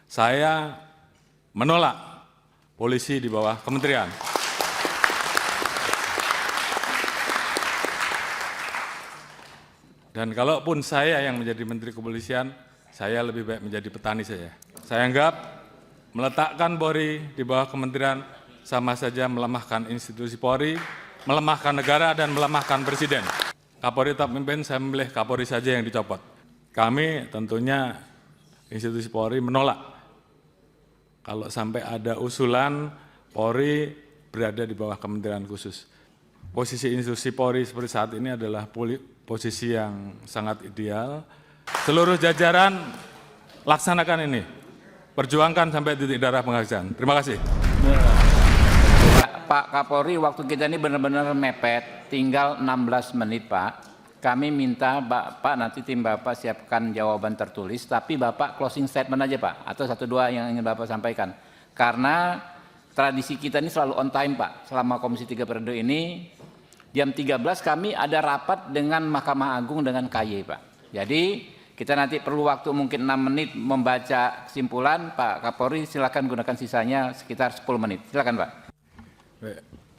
Saya menolak polisi di bawah kementerian. Dan kalaupun saya yang menjadi Menteri Kepolisian, saya lebih baik menjadi petani saja. Saya anggap meletakkan Polri di bawah kementerian sama saja melemahkan institusi Polri, melemahkan negara, dan melemahkan Presiden. Kapolri tetap memimpin, saya memilih Kapolri saja yang dicopot. Kami tentunya institusi Polri menolak kalau sampai ada usulan Polri berada di bawah kementerian khusus. Posisi institusi Polri seperti saat ini adalah posisi yang sangat ideal. Seluruh jajaran laksanakan ini, perjuangkan sampai titik darah penghabisan. Terima kasih. Pak Kapolri, waktu kita ini benar-benar mepet, tinggal 16 menit Pak. Kami minta Bapak, nanti tim Bapak siapkan jawaban tertulis, tapi Bapak closing statement aja Pak, atau 1-2 yang ingin Bapak sampaikan. Karena tradisi kita ini selalu on time Pak, selama Komisi 3 periode ini, jam 13 kami ada rapat dengan Mahkamah Agung dengan KY Pak. Jadi kita nanti perlu waktu mungkin 6 menit membaca kesimpulan. Pak Kapolri silakan gunakan sisanya sekitar 10 menit. Silakan Pak.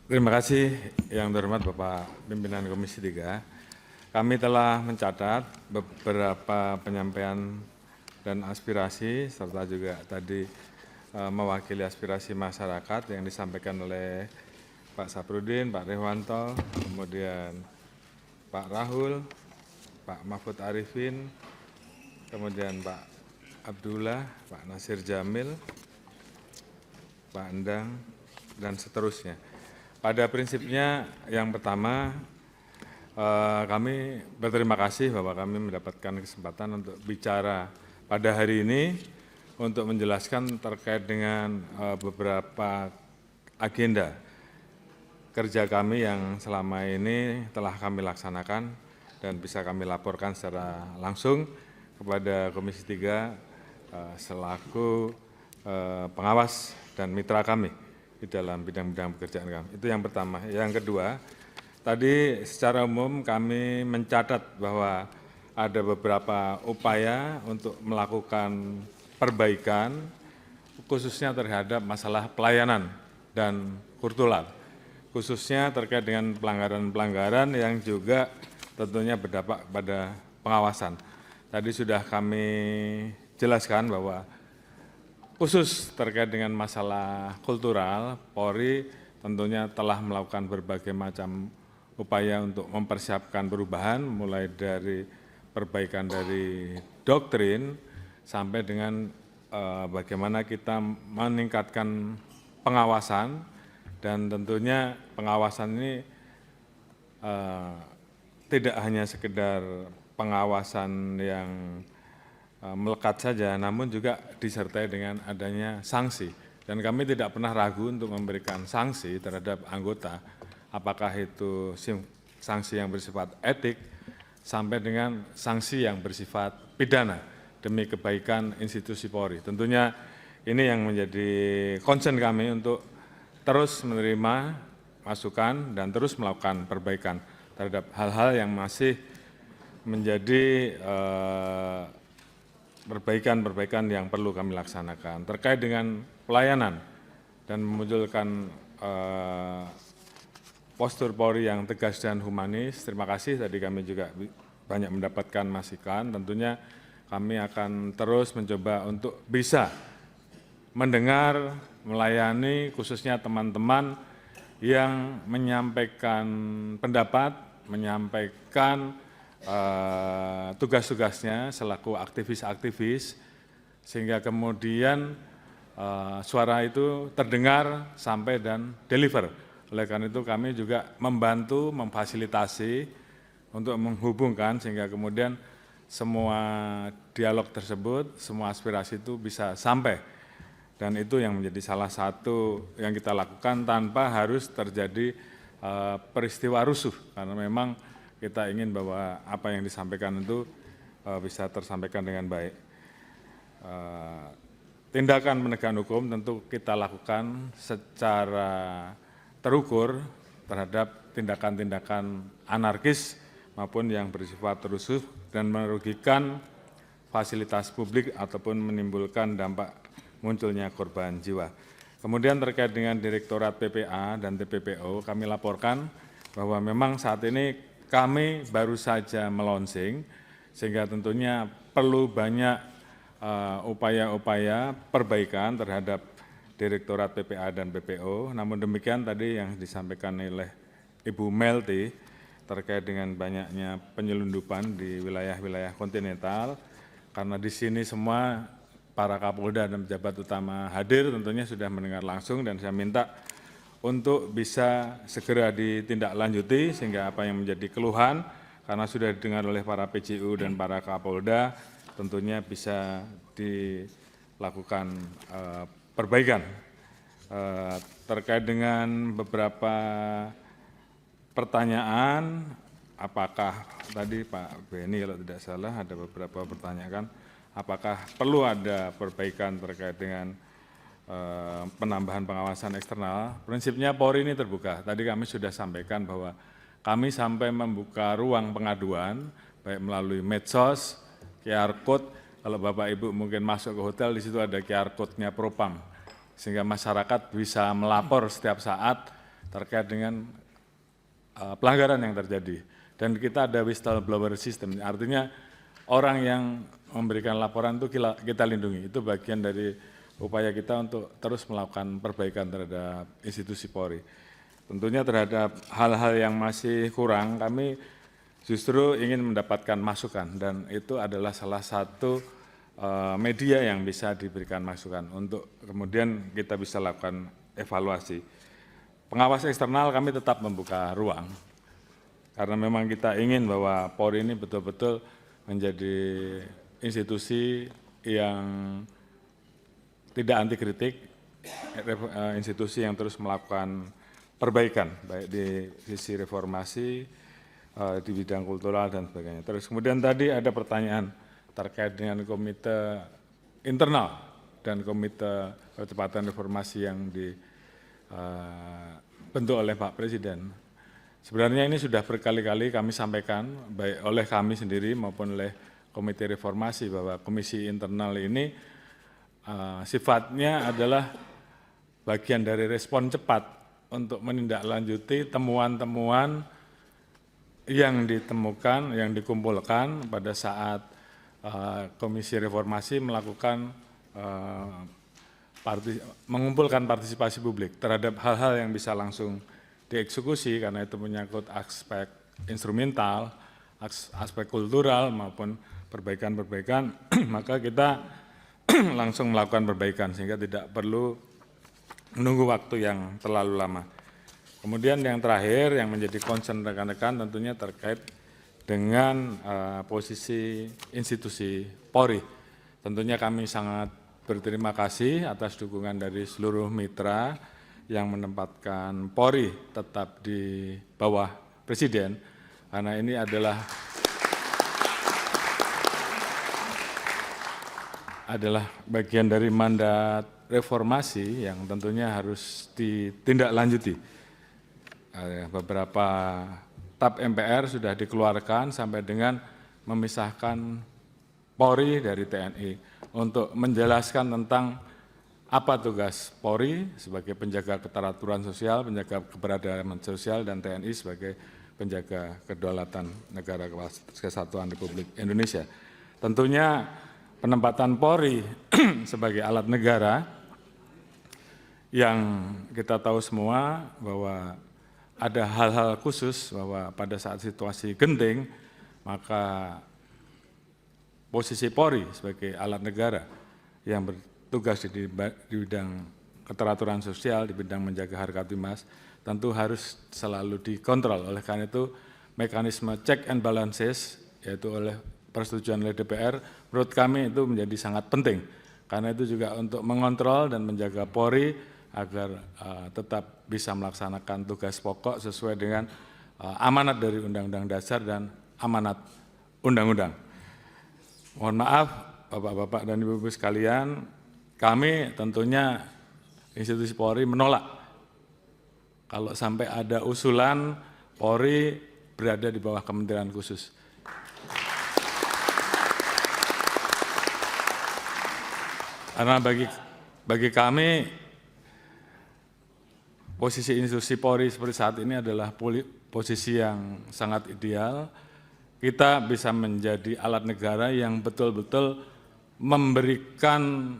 Terima kasih yang terhormat Bapak Pimpinan Komisi 3. Kami telah mencatat beberapa penyampaian dan aspirasi, serta juga tadi mewakili aspirasi masyarakat yang disampaikan oleh Pak Saprudin, Pak Rehwanto, kemudian Pak Rahul, Pak Mahfud Arifin, kemudian Pak Abdullah, Pak Nasir Jamil, Pak Endang, dan seterusnya. Pada prinsipnya yang pertama, kami berterima kasih bahwa kami mendapatkan kesempatan untuk bicara pada hari ini untuk menjelaskan terkait dengan beberapa agenda kerja kami yang selama ini telah kami laksanakan dan bisa kami laporkan secara langsung kepada Komisi 3 selaku pengawas dan mitra kami di dalam bidang-bidang pekerjaan kami. Itu yang pertama. Yang kedua, tadi secara umum kami mencatat bahwa ada beberapa upaya untuk melakukan perbaikan, khususnya terhadap masalah pelayanan dan kultural, khususnya terkait dengan pelanggaran-pelanggaran yang juga tentunya berdampak pada pengawasan. Tadi sudah kami jelaskan bahwa khusus terkait dengan masalah kultural, Polri tentunya telah melakukan berbagai macam upaya untuk mempersiapkan perubahan, mulai dari perbaikan dari doktrin sampai dengan bagaimana kita meningkatkan pengawasan, dan tentunya pengawasan ini tidak hanya sekedar pengawasan yang melekat saja, namun juga disertai dengan adanya sanksi. Dan kami tidak pernah ragu untuk memberikan sanksi terhadap anggota, apakah itu sanksi yang bersifat etik sampai dengan sanksi yang bersifat pidana demi kebaikan institusi Polri. Tentunya ini yang menjadi concern kami untuk terus menerima masukan dan terus melakukan perbaikan terhadap hal-hal yang masih menjadi perbaikan-perbaikan yang perlu kami laksanakan. Terkait dengan pelayanan dan memunculkan postur Polri yang tegas dan humanis, terima kasih. Tadi kami juga banyak mendapatkan masukan. Tentunya kami akan terus mencoba untuk bisa mendengar, melayani khususnya teman-teman yang menyampaikan pendapat, menyampaikan tugas-tugasnya selaku aktivis-aktivis, sehingga kemudian suara itu terdengar sampai dan deliver. Oleh karena itu kami juga membantu, memfasilitasi untuk menghubungkan sehingga kemudian semua dialog tersebut, semua aspirasi itu bisa sampai. Dan itu yang menjadi salah satu yang kita lakukan tanpa harus terjadi peristiwa rusuh, karena memang kita ingin bahwa apa yang disampaikan itu bisa tersampaikan dengan baik. Tindakan penegakan hukum tentu kita lakukan secara terukur terhadap tindakan-tindakan anarkis maupun yang bersifat rusuh dan merugikan fasilitas publik ataupun menimbulkan dampak munculnya korban jiwa. Kemudian terkait dengan Direktorat PPA dan TPPO, kami laporkan bahwa memang saat ini kami baru saja melonsing, sehingga tentunya perlu banyak upaya-upaya perbaikan terhadap Direktorat PPA dan PPO. Namun demikian tadi yang disampaikan oleh Ibu Melty terkait dengan banyaknya penyelundupan di wilayah-wilayah kontinental, karena di sini semua para Kapolda dan pejabat utama hadir tentunya sudah mendengar langsung, dan saya minta untuk bisa segera ditindaklanjuti sehingga apa yang menjadi keluhan karena sudah didengar oleh para PJU dan para Kapolda tentunya bisa dilakukan perbaikan. Terkait dengan beberapa pertanyaan, apakah tadi Pak Beni kalau tidak salah ada beberapa pertanyaan, apakah perlu ada perbaikan terkait dengan penambahan pengawasan eksternal? Prinsipnya Polri ini terbuka. Tadi kami sudah sampaikan bahwa kami sampai membuka ruang pengaduan, baik melalui medsos, QR Code. Kalau Bapak Ibu mungkin masuk ke hotel, di situ ada QR Code-nya Propam, sehingga masyarakat bisa melapor setiap saat terkait dengan pelanggaran yang terjadi. Dan kita ada whistleblower system, artinya orang yang memberikan laporan itu kita lindungi. Itu bagian dari upaya kita untuk terus melakukan perbaikan terhadap institusi Polri. Tentunya terhadap hal-hal yang masih kurang, kami justru ingin mendapatkan masukan, dan itu adalah salah satu media yang bisa diberikan masukan untuk kemudian kita bisa lakukan evaluasi. Pengawas eksternal kami tetap membuka ruang, karena memang kita ingin bahwa Polri ini betul-betul menjadi institusi yang tidak anti kritik, institusi yang terus melakukan perbaikan, baik di sisi reformasi, di bidang kultural dan sebagainya. Terus kemudian tadi ada pertanyaan terkait dengan komite internal dan komite percepatan reformasi yang dibentuk oleh Pak Presiden. Sebenarnya ini sudah berkali-kali kami sampaikan, baik oleh kami sendiri maupun oleh komite reformasi, bahwa komisi internal ini sifatnya adalah bagian dari respon cepat untuk menindaklanjuti temuan-temuan yang ditemukan, yang dikumpulkan pada saat Komisi Reformasi melakukan mengumpulkan partisipasi publik terhadap hal-hal yang bisa langsung dieksekusi, karena itu menyangkut aspek instrumental, aspek kultural maupun perbaikan-perbaikan, maka kita langsung melakukan perbaikan sehingga tidak perlu menunggu waktu yang terlalu lama. Kemudian yang terakhir yang menjadi concern rekan-rekan tentunya terkait dengan posisi institusi Polri. Tentunya kami sangat berterima kasih atas dukungan dari seluruh mitra yang menempatkan Polri tetap di bawah Presiden, karena ini adalah bagian dari mandat reformasi yang tentunya harus ditindaklanjuti. Beberapa TAP MPR sudah dikeluarkan sampai dengan memisahkan Polri dari TNI untuk menjelaskan tentang apa tugas Polri sebagai penjaga keteraturan sosial, penjaga keberagaman sosial, dan TNI sebagai penjaga kedaulatan negara kesatuan Republik Indonesia. Tentunya penempatan Polri sebagai alat negara yang kita tahu semua bahwa ada hal-hal khusus bahwa pada saat situasi genting, maka posisi Polri sebagai alat negara yang bertugas di bidang keteraturan sosial, di bidang menjaga harkat timas, tentu harus selalu dikontrol. Oleh karena itu, mekanisme check and balances, yaitu oleh persetujuan oleh DPR, menurut kami itu menjadi sangat penting. Karena itu juga untuk mengontrol dan menjaga Polri agar tetap bisa melaksanakan tugas pokok sesuai dengan amanat dari Undang-Undang Dasar dan amanat Undang-Undang. Mohon maaf Bapak-Bapak dan Ibu-Ibu sekalian, kami tentunya institusi Polri menolak kalau sampai ada usulan Polri berada di bawah kementerian khusus. Karena bagi kami posisi institusi Polri seperti saat ini adalah posisi yang sangat ideal. Kita bisa menjadi alat negara yang betul-betul memberikan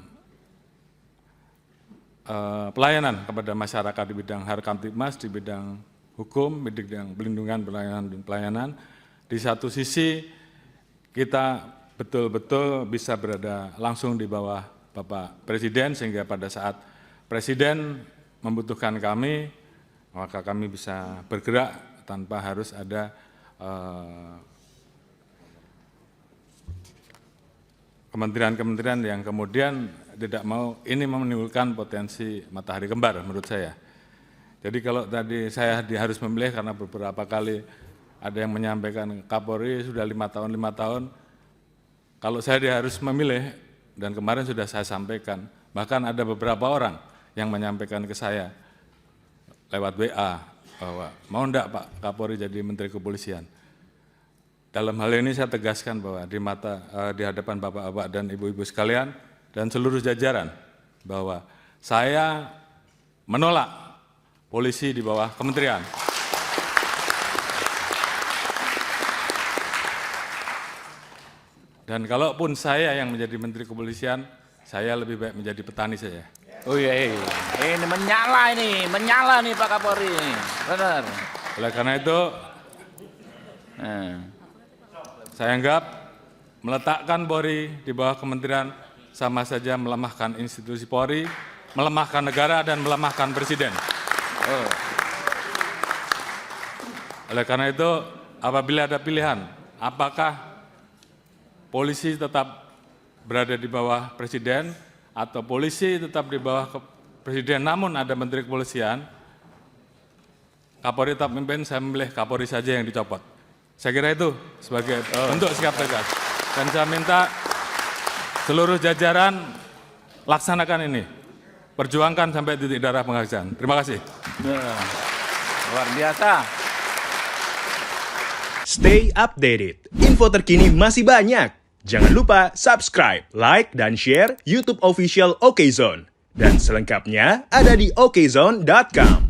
pelayanan kepada masyarakat di bidang Harkamtibmas, di bidang hukum, di bidang pelindungan, pelayanan. Di satu sisi kita betul-betul bisa berada langsung di bawah Bapak Presiden, sehingga pada saat Presiden membutuhkan kami, maka kami bisa bergerak tanpa harus ada kementerian-kementerian yang kemudian tidak mau, ini menimbulkan potensi matahari kembar menurut saya. Jadi kalau tadi saya harus memilih karena beberapa kali ada yang menyampaikan Kapolri sudah 5 tahun, kalau saya harus memilih, dan kemarin sudah saya sampaikan, bahkan ada beberapa orang yang menyampaikan ke saya lewat WA bahwa mau enggak Pak Kapolri jadi Menteri Kepolisian. Dalam hal ini saya tegaskan bahwa di hadapan Bapak-bapak dan Ibu-ibu sekalian dan seluruh jajaran bahwa saya menolak polisi di bawah kementerian. Dan kalaupun saya yang menjadi Menteri Kepolisian, saya lebih baik menjadi petani saja. Oh iya, ini menyala nih Pak Kapolri, benar. Oleh karena itu, saya anggap meletakkan Polri di bawah kementerian sama saja melemahkan institusi Polri, melemahkan negara, dan melemahkan Presiden. Oleh karena itu, apabila ada pilihan, apakah polisi tetap berada di bawah Presiden atau polisi tetap di bawah Presiden namun ada Menteri Kepolisian, Kapolri tetap memimpin, saya memilih Kapolri saja yang dicopot. Saya kira itu sebagai bentuk sikap tegas. Dan saya minta seluruh jajaran laksanakan ini. Perjuangkan sampai titik darah penghabisan. Terima kasih. Luar biasa. Stay updated. Info terkini masih banyak. Jangan lupa subscribe, like, dan share YouTube official OKZone. Dan selengkapnya ada di okezone.com.